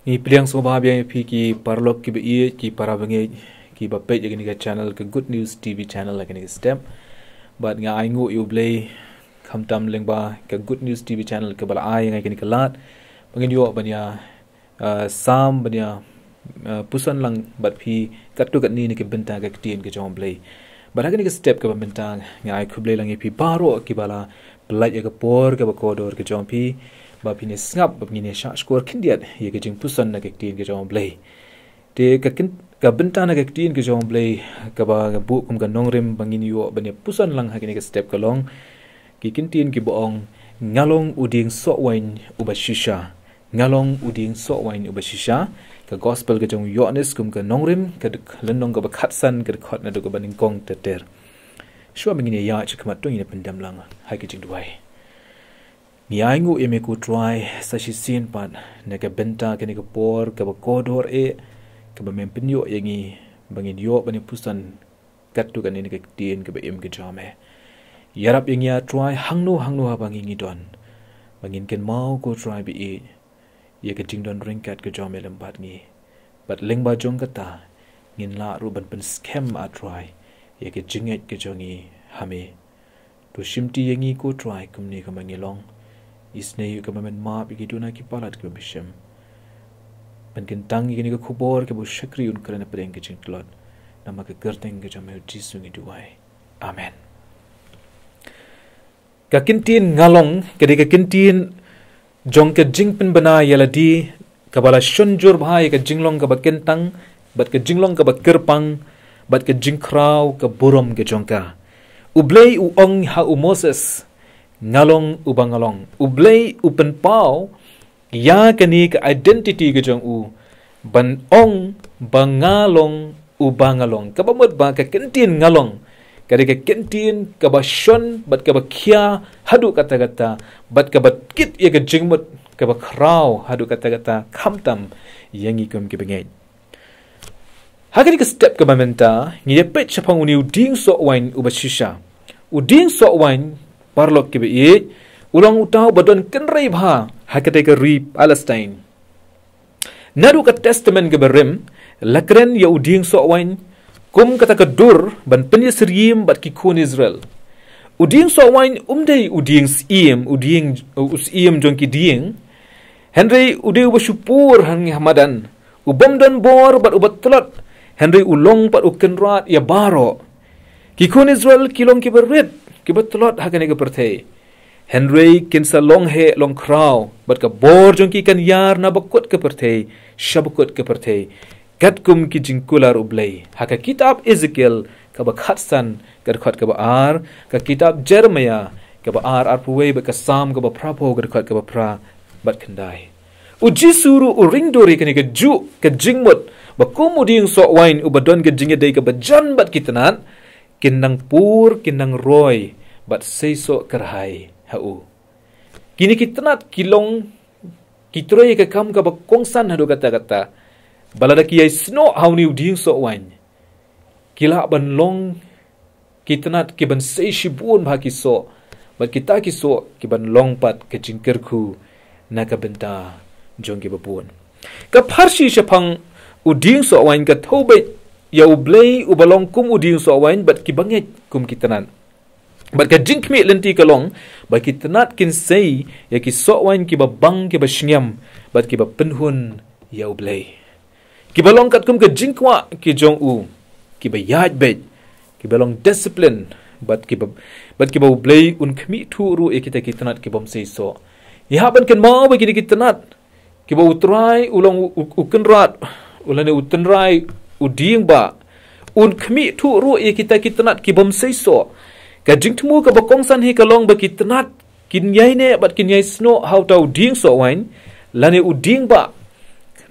Ni Diengsohwain biang ki parlok ki be ki para bange ki bape je ni channel ke Good News TV channel lagi ni step but nga aingu U Blei khamtam lengba ke Good News TV channel ke bala ai ngai ni kelat bangin yo banya sam banya pusan lang bat phi katu kat ni ke benta Ka Ktien ke U Blei but lagi ni step ke benta ngai khu Blei langi phi baro ki bala belai ke por ke kodor ke U P ba pini ngap ba pini sha skor kindiat ye ke jingpuson na Ka Ktien ke U Blei te ka benta na Ka Ktien ke U Blei ka ba bu kum ka nongrim bangin yo bani puson lang ha ke step ka long ki Ktien ki boong ngalong uding Diengsohwain uba Shisha ngalong uding Diengsohwain uba Shisha ka gospel ke jong Ioannis kum ka nongrim ka lenong ka bakhatsan ka khot na do ka baning kong teter shwa bangin ya chikmat to ina pendam lang ha ke jingduai ni aingu emeku try sa shisin pan na ka benta ke ni ka por ka ba kodor ka ba mempinyo yangi bangin yo bani pusan katu kan ni Ka Ktien ka ba em ke jame iarap yang ya try hangno ha bangin idon bangin ken mau ko try bi ye ka jingdon ringkat ke jame lembat ni bat lengba jong kata ngin la ru ban pen scam a try ye ka jinget ke jongi hame to shimti yangi ko try kumni ka mangilong isne yu kamamen ma bigi duna ki palat ke bisham ban kentang ini ke khubor ke bu shakri un karena preng ke jingklot nama ke kyrteng ke jame U Jisu ngi duai amen Ka Ktien ngalong ke Ka Ktien jong ke jingpen bana yala di kabala shonjur bhai ke jinglong ke bakentang bat ke jinglong ke bakirpang bat ke jingkrau ke burom ke jongka U Blei u ong ha u Moses ngalong ubangalong U Blei upen pau ya kani ke identity ke jong u ban ong bangalong ubangalong kabamot ba Ka Ktien ngalong kare Ka Ktien ka ba shon bat ka ba khia hadu kata-kata bat ka bat kit ye ke jingmut ka ba kraw hadu kata-kata khamtam yangi kum ke bengai hagani ke step ka mamenta ngi pet chapang uni Diengsohwain uba Shisha Diengsohwain parlok ke be ulang utau badon kenrei bha hakate ke ri Palestine nadu ka testament ke berem lakren ya Diengsohwain kum kata ke dur ban penyesrim bat ki kun Israel Diengsohwain umdei Diengsim jong ki dieng Henry ude uba syupur hangi hamadan ubam dan bor bat ubat telot Henry ulong pat ukenrat ya baro ki kun Israel kilong ki berit ki betlot hakane ke perthei Henry kinsa long he long kraw bat ka bor jong ki kan yar na bakut ke perthei shabukut ke perthei gatkum ki jingkular U Blei haka kitab Ezekiel ka ba khatsan ka khot ka ba ar ka kitab Jeremiah ka ba ar puwe ba ka sam ka ba prapo ka khot ka ba pra bat khandai U Jisu ru ringdori ka ni ka ju ka jingmut ba kumu Diengsohwain ubadon ka jingedei ka ba jan bat kitanat kinang pur kinang roy bat seiso kerhai hau kini kitanat kilong kitroy ka kam ka ba kongsan hadu kata-kata balada kiai sno hauni Diengsohwain kila ban long kitanat ki ban sei shibun bha kiso bat kita kiso ki ban long pat ke jingkerku na ka benta jong ki babun ka pharsi shapang Diengsohwain ka thobe ya U Blei ubalong kum Diengsohwain bat ki banget kum kitanan bat ka jingkmi lenti kalong bat kitanat kin sei ya ki Sohwain ki babang ki bashngyam bat ki penhun ya U Blei ki balong kat kum ka jingkwa ki jong u ki bayaj bet ki balong discipline bat ki U Blei un khmi thu ru kita kitanat ki bom sei so ya ban kan mau ba ki kitanat ki ba utrai ulong ukenrat ulane utenrai udieng ba un khmi thu ru kita kitanat ki bom sei so ka jingthmu ka bakongsan hi kalong ba kitanat kin yai ne bat kin yai sno how tau Diengsohwain lane uding ba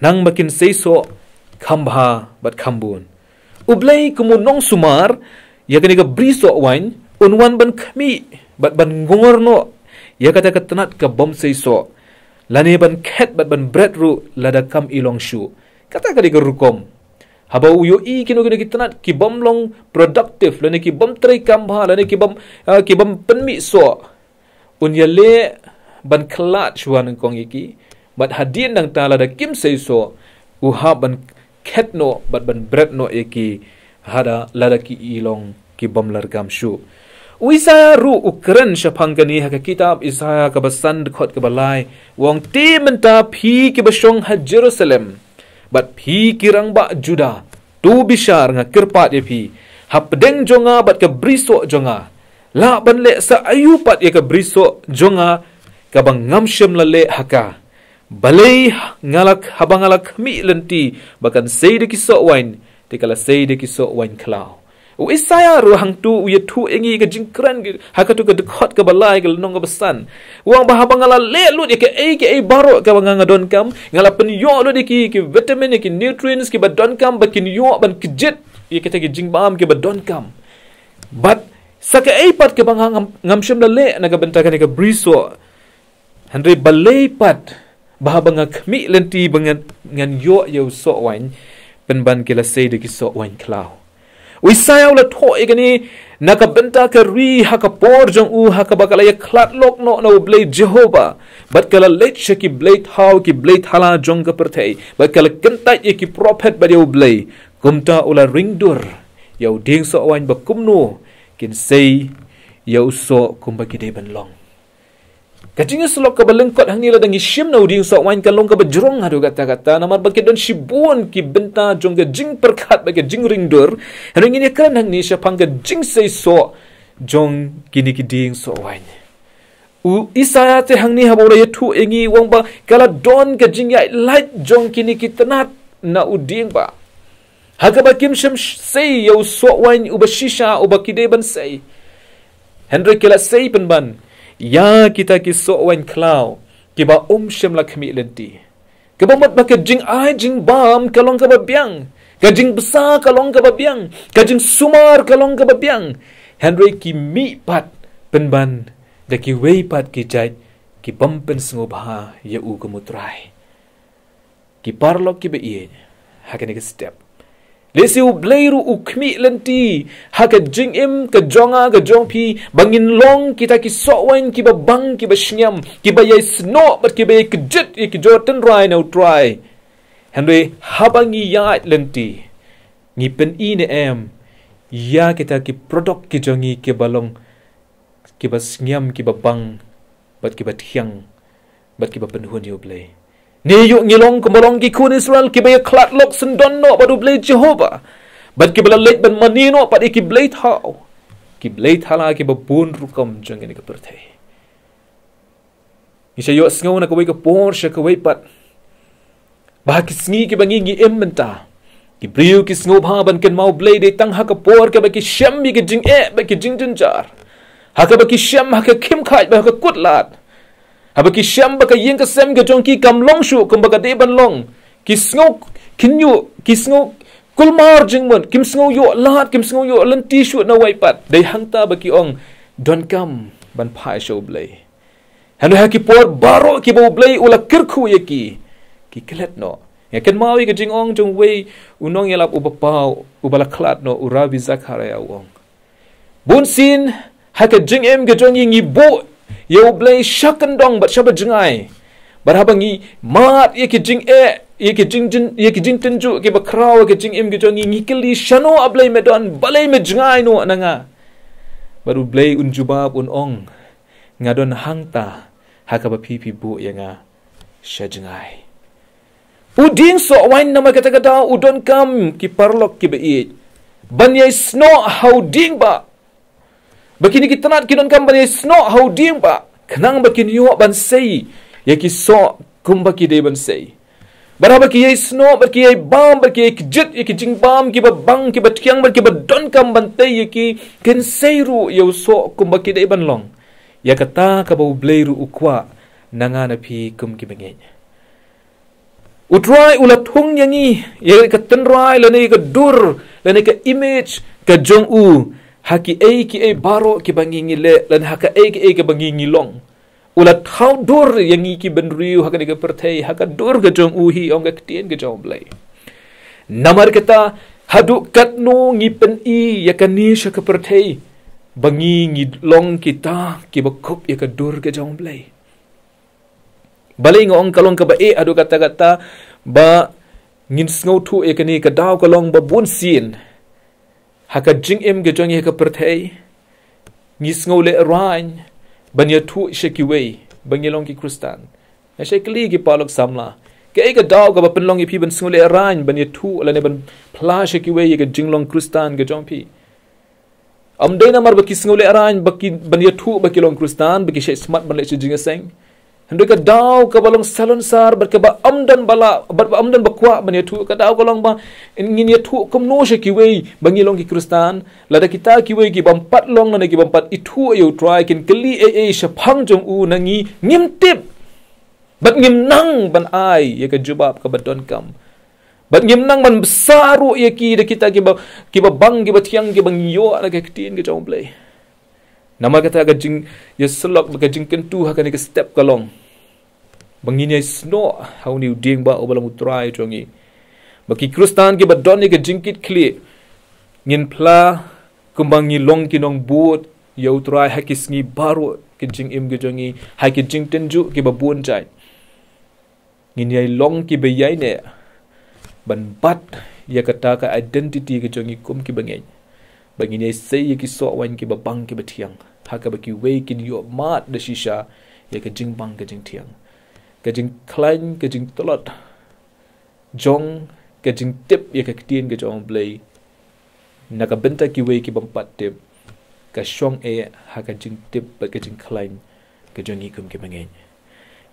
nang makin sei so khambha bat khambun U Blei kumunong sumar ya kani ka Diengsohwain unwan ban khmi bat ban ngorno ya kata katanat ka bom sei so lane ban khet bat ban bread ru lada kam ilong shu kata ka rukom haba uyo kino kitanat ki bom long productive lane ki bom trai kambha lane ki bom penmi so unyale ban klat chuan kong iki bat hadin dang ta la da kim sei so uha ban khetno bat ban bretno eki hada lada ki ilong ki bomlar gam shu Isaya ru ukren shapangani haka kitab Isaya ka basan khot ka balai wong ti menta phi ki basong ha Jerusalem bat phi kirang ba Juda tu bishar nga kirpat ye phi hapdeng jonga bat ka briso jonga la ban le sa ayupat ye ka briso jonga ka bang ngamshem la le haka balai ngalak habangalak mi lenti bakan seide ki so wain tikala seide ki so wain klau Isaya ru hang tu uye tu engi ka jingkran haka tu ka dekhot ka balai ka nong ka besan wang bahaba ngala le lut ke baro ka nganga don kam ngala pen yo lut ki vitamin ki nutrients ki badon kam bakin yo ban kjet ye kita ki jingbam ki badon kam but saka pat ka bang ngamshim la le na ka bentakan ka briso handre balai pat bahaba ngakmi lenti bangan ngan yo so wain penban kila seide ki so wain klau Isaya ula tho igani nakabenta ka ri hakapor jong u hakabakalaya klat lok no na U Blei Jehovah bat kala let ki blade how ki blade hala jong ka pertei bat kala kentai ki prophet ba U Blei kumta ula ringdur yau Diengsohwain ba kumno kin sei yau so kumba ki de ban long Kajinga selok ka lyngkot hang nila dangi shim na Diengsohwain kan long ka bajrong hadu kata-kata namar bakit don shibun ki benta jong ka jing perkat bagi jing ringdur hanu ngini kan hang ni syapang ka jing sei so jong kini ki Diengsohwain Isaya te hang ni habora yetu engi wong ba kala don ka jing yai light jong kini ki tenat na uding ba haga ba kim shim sei yau Sohwain uba Shisha uba kideban sei Henry kila sei penban Ya kita ki Sohwain klau kiba shem la kami lenti kiba mat baka jing ai jing bam kalong ka babiang ka jing besar kalong ka babiang ka jing sumar kalong ka babiang Henry ki mi pat penban da ki wei pat ki jai ki bampen sngewbha ya u kumutrai ki parlok ki be ie hakane ka step Lesi U Blei ru ukmi lenti haka jingim ka jonga ka jongpi bangin long kita ki Sohwain ki ba bang ki ba shnyam ki ba yai sno bat ki ba yai kejit ki joten rai na utrai Henry habangi ya lenti ngi pen ne ya kita ki produk ki jongi ki balong ki ba shnyam ki ba bang bat ki ba thiang bat ki ba penhun U Blei Ni yuk ngilong kumbalong ki kun Israel ki baya klat lok sendon no padu Blei Jehovah. Bat ki bala leit ban manino pad ki Blei thau. Ki Blei thala ki babun rukam jang ini ka perthei. Ni sayo sngaw na kawai ka por sya kawai pat. Bah ki sngi ki bangi ngi menta. Ki briu ki sngewbha ban ken mau Blei de tang ha ka por ka ba ki syam bi ki jing ba ki jing jinjar. Ha ka ba ki syam ha ka kim khai ba ka kutlat. Haba ki syam baka yeng ka sem ka jong ki kam long shu kum baka de ban long ki sngo kinyu ki sngo kulmar jingmon kim sngo yo lat kim sngo yo lenti shu na wai pat dei hangta baki ong don kam ban pai show Blei hanu ha ki por baro ki bo Blei ula kirkhu ye ki klet no ya ken mawi ka jing ong jong wei unong yalap ubapau ubala klat no urabi zakharaya ong bun sin ha ka jing ka jong ngi bo U Blei syakendong bat syaba jengai barhabangi mat ye ki jing ye ki jing tenju ki bakraw ki jing ki jongi ngikeli shano ablei medon balai me jengai no nanga baru Blei unjubab ong ngadon hangta hakaba pipi bu yanga syajengai Diengsohwain nama kata-kata udon kam ki parlok ki beit ban ye sno how ding ba Bakini kita nak kidon kam bani sno how ding ba kenang bakini yo ban sei ya ki so kum baki de ban sei baraba ki ye sno baki ye bam baki ye kjit ye ki jing bam ki ba bang ki ba tiang ba ki ba don kam ban te ye ki ken sei ru yo so kum baki de ban long ya kata ka ba U Blei ru ukwa nanga na phi kum ki bangenya utrai ulat hung yangi ye ka tenrai lane ka dur lane ka image ka jong u haki ki baro ki bangi ngile lan haka ki bangi ngilong ulat thau dur yangi ki benriu haka ni ka perthei haka dur ga jong uhi ong Ka Ktien ga jong Blei namar kata hadu katno ngi pen ya kani sha ka perthei bangi ngilong kita ki bakup ya ka dur ga jong Blei Balai ngong kalong ka ba adu kata-kata ba ngin sngo thu ekani ka daw kalong ba bun sin. Haka jingim ge jong ka perthei. Ngis sngo le rain banya thu shekiwei bangilong ki kristan. Na shekli ki palok samla. Ke ka daw ka ba penlong ipi ban sngo le rain banya thu la ne ban pla shekiwei ka jinglong kristan ge jong pi. Amdai namar ba ki sngo le rain ba ki banya thu ba kilong kristan ba ki she smart ban le jingiaseng. Hendak ka daw ka balong salon sar ber ka ba amdan bala ber ba amdan bakwa bani tu ka daw kalong ba ngin ya tu kumno she kiwei bangilong ki kristan lada kita kiwei ki bampat long na ki bampat itu ayo try kin keli she phang jong u nangi ngim tip bat ngim nang ban ai ya ka jubab ka badon kam bat ngim nang ban besaru ya ki de kita ki ba bang ki ba tiang ki bang yo ala ka ktien ki jong blei. Nama kata ka jing ya selok ka jing kentu ha ka ni ka step kalong. Bangini sno how ni ding ba obalang utrai jongi. Baki kristan ki ba don ni ka jingkit kli. Ngin pla kumbang ni long kinong buot ya utrai ha ki sngi baru ki jing im ki jongi ha ki jing tenju ki ba buon jai. Ngin yai long ki ba yai ne ban bat ya kata ka identity ki jongi kum ki bangeng. Bangini say ki so wan ki ba bang ki ba tiang. Haka ba ki wei ki yo mat de shisha ya ka jing bang ka jing tiang. Ka jing klein ka jing tolot. Jong ka jing tip ya ka ktien ka jong blei. Naka benta ki wei ki bampat tip. Ka shong haka jing tip ba ka jing klein ka jong ikum ki bangeng.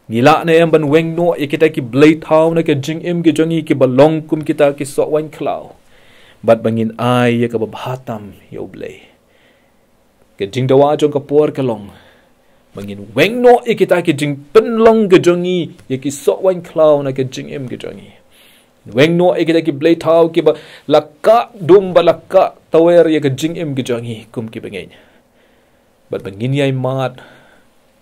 Nila na yang ban weng no ya kita ki blei tau na ka jing im ki jong ki balong kum kita ki so wan klau. Bat bangin ai ya ka babahatam ya U Blei. Ke jing dawa jong ka por kalong. Bangin weng no kita ke jing penlong ke jongi ya ki sok wan klau na ke jing im ke jongi. Weng no kita ki blei tau ki ba laka dum ba laka tawer ya ke jing im ke jongi kum ki bangin. Bat bangin yai mat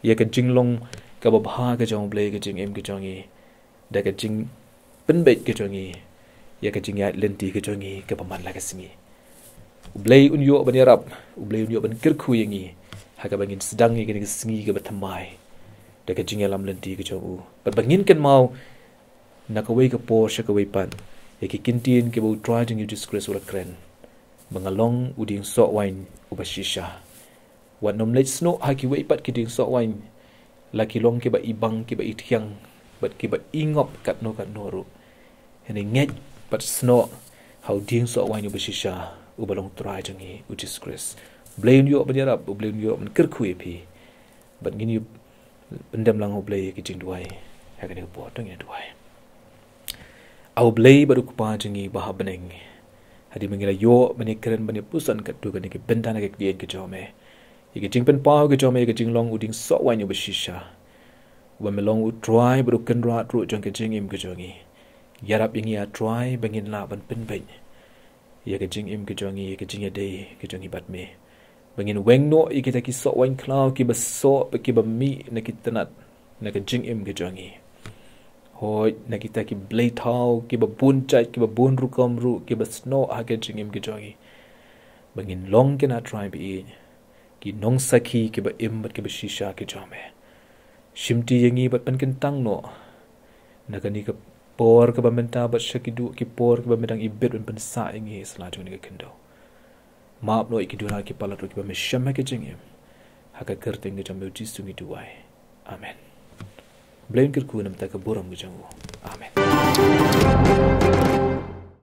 ya ke jing long ka babha ke jong blei ke jing im ke jongi. Da ke jing penbet ke jongi. Ya ka jing ya lenti ke jongi ke manla ke sngi. U Blei unyo ban iarap, U Blei unyo ban kirku yangi. Haka bangin sedang ke ni sngi ke batamai. Da ka jing ya lam lenti ke jong u. Bat bangin kan mau nak away ke por sha ka wei pan. Ya ki kintien ke bu try jing U Khrist ura kren. Bangalong u Diengsohwain u ba Shisha. Wan nom lech sno ha ki wei pat ki Diengsohwain. Laki long ke ba ibang ke ba itiang. Bat ke ba ingop kat no ru. Hene nget but sno how Diengsohwain u ba Shisha u balong try jangi U Khrist. Blei yo ban iarap, U Blei yo ban kirku pi. But ngin yu pendam lang U Blei ki jing duai. Ha ka ni po tong ya duai. Au Blei baru kupa jangi bah beneng. Hadi mengila yo ban keren ban pusan kat tu kan ki bentana ke klien ke jome. Ki jing pen pau ke jome ke jing long u Diengsohwain u ba Shisha. Wa melong u try baru kan rat ru jang ke jing im ke jongi. Yarap yang ia try bangin la ban pen bain. Ya ke jing im ke jongi ke jing ya dei ke jongi bat me. Bangin weng no i kita ki sok wan klau ki baso ki ba mi na kita nat na ke jing im ke jongi. Hoi na kita ki blei tau ki ba bun chai ki ba bun ru kom ru ki ba sno ha ke jing im ke jongi. Bangin long ke na try bi ki nong saki ki ba im bat ki ba Shisha ke jome. Shimti yangi bat pan kentang no. Na ka ni ka por ke bamenta bat syakidu ki por ke bamedang ibet ben pensa ingi selaju ni ke kendo. Maap no ikiduna ki palat ki bamesham ke jingim. Haka kyrteng ke jambe U Jisu ngi duai. Amen. Blain kirku nam ta ka boram ke jangu. Amen.